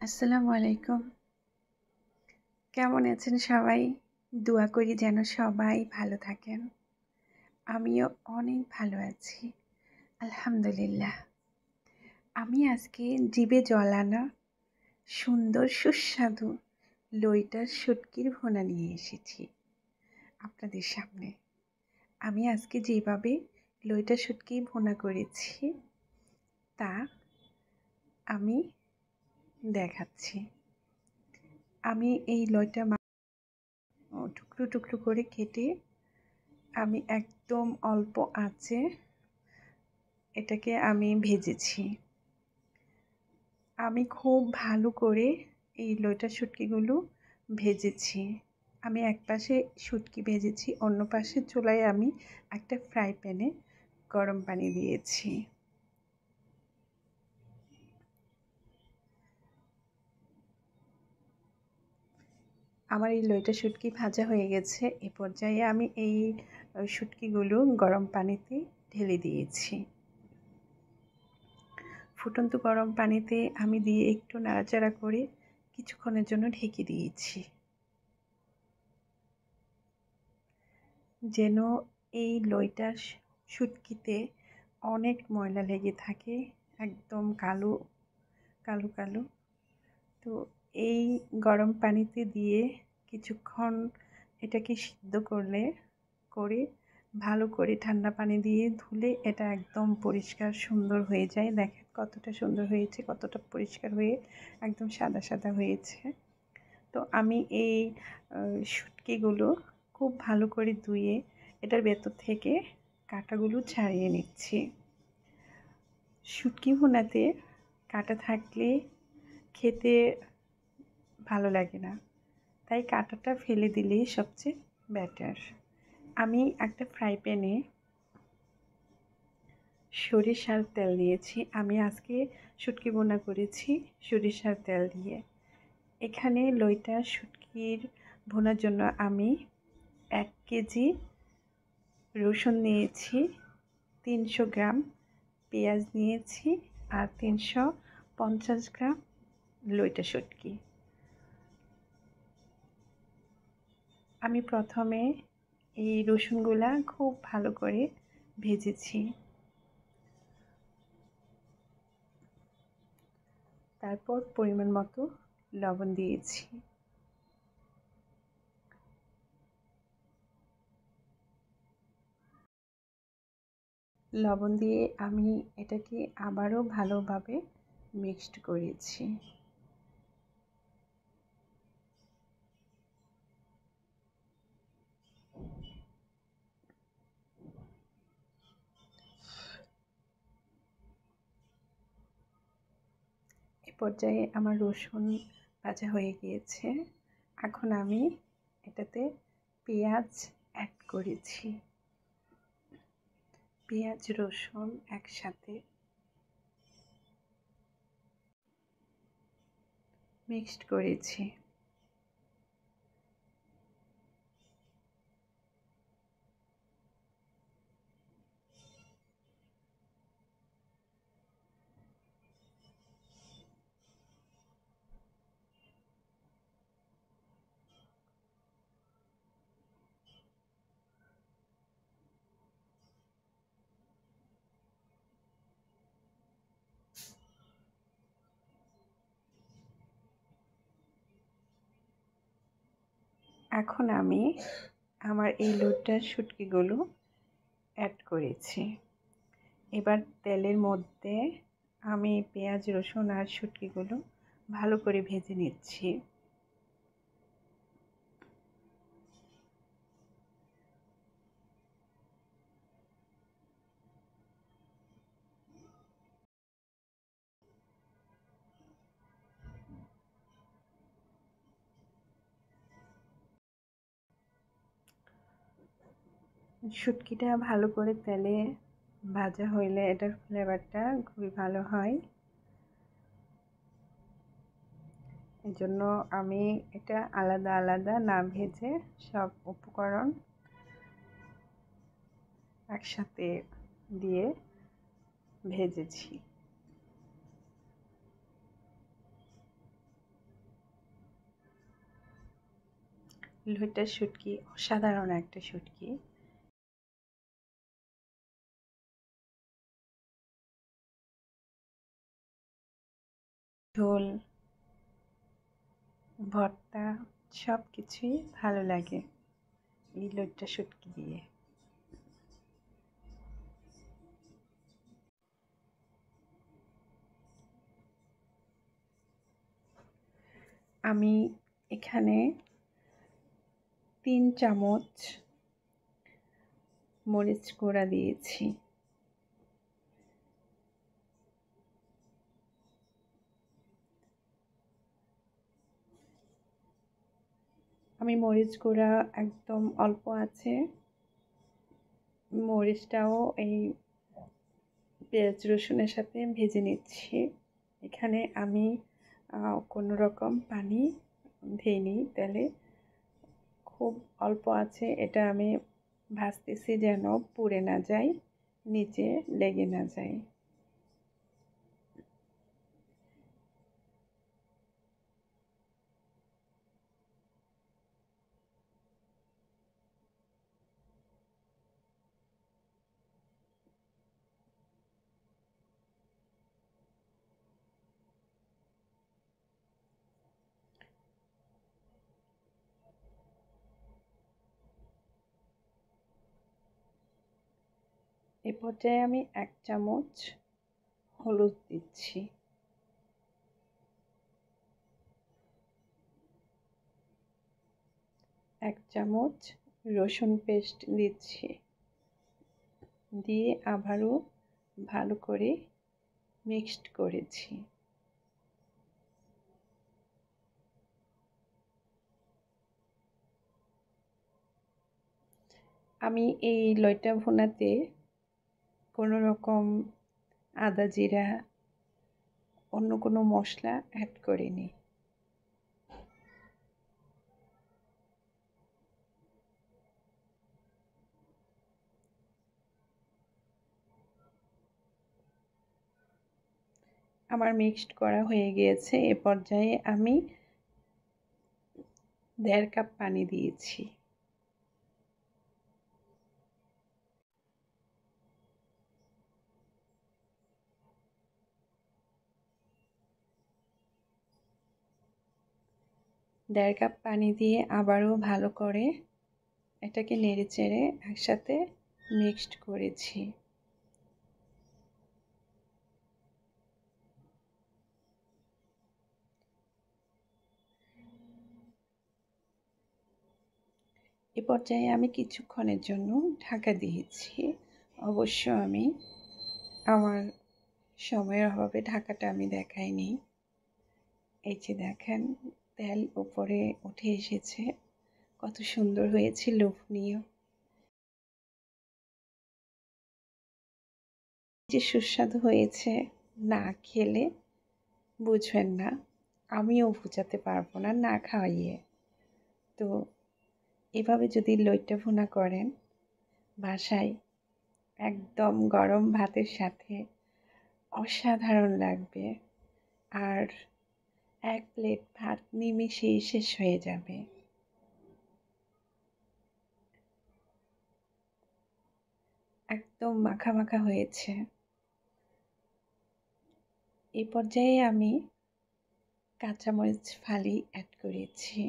আসসালামু আলাইকুম। কেমন আছেন সবাই? দোয়া করি যেন সবাই ভালো থাকেন। আমিও অনেক ভালো আছি। আলহামদুলিল্লাহ। আমি আজকে জিভে জল আনা সুন্দর সুস্বাদু লইটার শুটকির ভুনা নিয়ে এসেছি আপনাদের সামনে। আমি আজকে যেভাবে লইটার শুটকি ভুনা করেছি তা আমি দেখাচ্ছি। আমি এই লইটা টুকরো টুকরো করে কেটে আমি একদম অল্প আঁচে এটাকে আমি ভেজেছি। আমি খুব ভালো করে এই লইটার শুটকিগুলো ভেজেছি। আমি এক পাশে শুটকি ভেজেছি, অন্য পাশে চুলায় আমি একটা ফ্রাই প্যানে গরম পানি দিয়েছি। আমার এই লইটা শুটকি ভাজা হয়ে গেছে। এ পর্যায়ে আমি এই শুটকিগুলো গরম পানিতে ঢেলে দিয়েছি। ফুটন্ত গরম পানিতে আমি দিয়ে একটু নাড়াচাড়া করে কিছুক্ষণের জন্য ঢেকে দিয়েছি, যেন এই লইটার শুটকিতে অনেক ময়লা লেগে থাকে, একদম কালো কালো কালো। তো এই গরম পানিতে দিয়ে কিছুক্ষণ এটাকে সিদ্ধ করে ভালো করে ঠান্ডা পানি দিয়ে ধুলে এটা একদম পরিষ্কার সুন্দর হয়ে যায়। দেখেন কতটা সুন্দর হয়েছে, কতটা পরিষ্কার হয়ে একদম সাদা সাদা হয়েছে। তো আমি এই শুটকিগুলো খুব ভালো করে ধুয়ে এটার ভেতর থেকে কাঁটাগুলো ছাড়িয়ে নিচ্ছি। শুটকি ভুনাতে কাঁটা থাকলে খেতে ভালো লাগে না, তাই কাঁটাটা ফেলে দিলেই সবচেয়ে বেটার। আমি একটা ফ্রাই প্যানে সরিষার তেল দিয়েছি। আমি আজকে শুটকি ভুনা করেছি সরিষার তেল দিয়ে। এখানে লইটা শুটকির ভুনার জন্য আমি 1 কেজি রসুন নিয়েছি, 300 গ্রাম পেঁয়াজ নিয়েছি আর 350 গ্রাম লইটা শুটকি। আমি প্রথমে এই রসুনগুলা খুব ভালো করে ভেজেছি, তারপর পরিমাণ মতো লবণ দিয়েছি। লবণ দিয়ে আমি এটাকে আবারও ভালোভাবে মিক্সড করেছি। এ পর্যায়ে আমার রসুন ভাজা হয়ে গিয়েছে। এখন আমি এটাতে পেঁয়াজ অ্যাড করেছি। পেঁয়াজ রসুন একসাথে মিক্সড করেছি। এখন আমি আমার এই লইটার শুটকিগুলো অ্যাড করেছি। এবার তেলের মধ্যে আমি পেঁয়াজ রসুন আর শুটকিগুলো ভালো করে ভেজে নিচ্ছি। শুটকিটা ভালো করে তেলে ভাজা হইলে এটার ফ্লেভারটা খুবই ভালো হয়। এজন্য আমি এটা আলাদা আলাদা না ভেজে সব উপকরণ একসাথে দিয়ে ভেজেছি। লইট্টার শুটকি অসাধারণ একটা শুটকি। ঝোল, ভর্তা সব কিছুই ভালো লাগে এই লইট্টা শুটকি দিয়ে। আমি এখানে 3 চামচ মরিচ গুঁড়া দিয়েছি। আমি মরিচ গুঁড়া একদম অল্প আছে মরিচটাও এই পেঁয়াজ রসুনের সাথে ভেজে নিচ্ছি। এখানে আমি কোনো রকম পানি দিইনি তেলে, খুব অল্প আছে। এটা আমি ভাজতেছি যেন পুড়ে না যায়, নিচে লেগে না যায়। এ পর্যায়ে আমি 1 চামচ হলুদ দিচ্ছি। 1 চামচ রসুন পেস্ট দিচ্ছি। দিয়ে আবারও ভালো করে মিক্সড করেছি। আমি এই লইট্টা ভুনাতে কোনো রকম আদা জিরা অন্য কোনো মশলা অ্যাড করিনি। আমার মিক্সড করা হয়ে গিয়েছে। এ পর্যায়ে আমি 1.5 কাপ পানি দিয়েছি। দেড় কাপ পানি দিয়ে আবারও ভালো করে এটাকে নেড়েচেড়ে একসাথে মিক্সড করেছি। এ পর্যায়ে আমি কিছুক্ষণের জন্য ঢাকা দিয়েছি। অবশ্য আমি আমার সময়ের অভাবে ঢাকাটা আমি দেখাইনি। এই যে দেখেন তেল উপরে উঠে এসেছে, কত সুন্দর হয়েছে, লোভনীয়। যে সুস্বাদু হয়েছে না খেলে বুঝবেন না, আমিও বোঝাতে পারবো না না খাইয়ে। তো এভাবে যদি লইট্টা ভুনা করেন বাসায়, একদম গরম ভাতের সাথে অসাধারণ লাগবে। আর 1 প্লেট ভাত নিমেষেই শেষ হয়ে যাবে। একদম মাখা মাখা হয়েছে। এই পর্যায়ে আমি কাঁচামরিচ ফালি অ্যাড করেছি।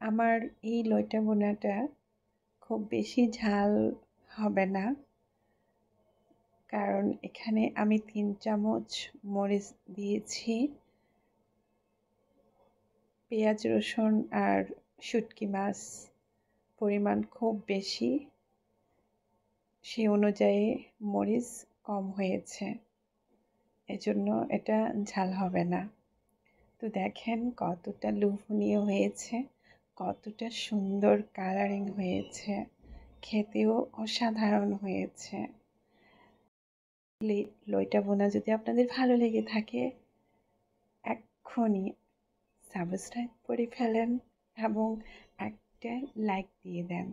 আমার এই লইট্টা ভুনাটা খুব বেশি ঝাল হবে না, কারণ এখানে আমি 3 চামচ মরিচ দিয়েছি। পেঁয়াজ রসুন আর শুটকি মাছ পরিমাণ খুব বেশি, সেই অনুযায়ী মরিচ কম হয়েছে, এজন্য এটা ঝাল হবে না। তো দেখেন কতটা লোভনীয় হয়েছে, কতটা সুন্দর কালারিং হয়েছে, খেতেও অসাধারণ হয়েছে। লইট্টা ভুনা যদি আপনাদের ভালো লেগে থাকে এক্ষুনি সাবস্ক্রাইব করে ফেলেন এবং একটা লাইক দিয়ে দেন।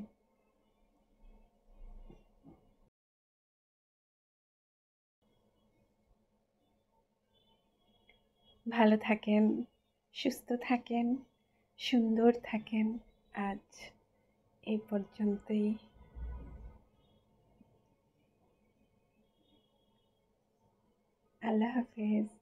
ভালো থাকেন, সুস্থ থাকেন, সুন্দর থাকেন। আজ এই পর্যন্তই। আল্লাহ হাফেজ।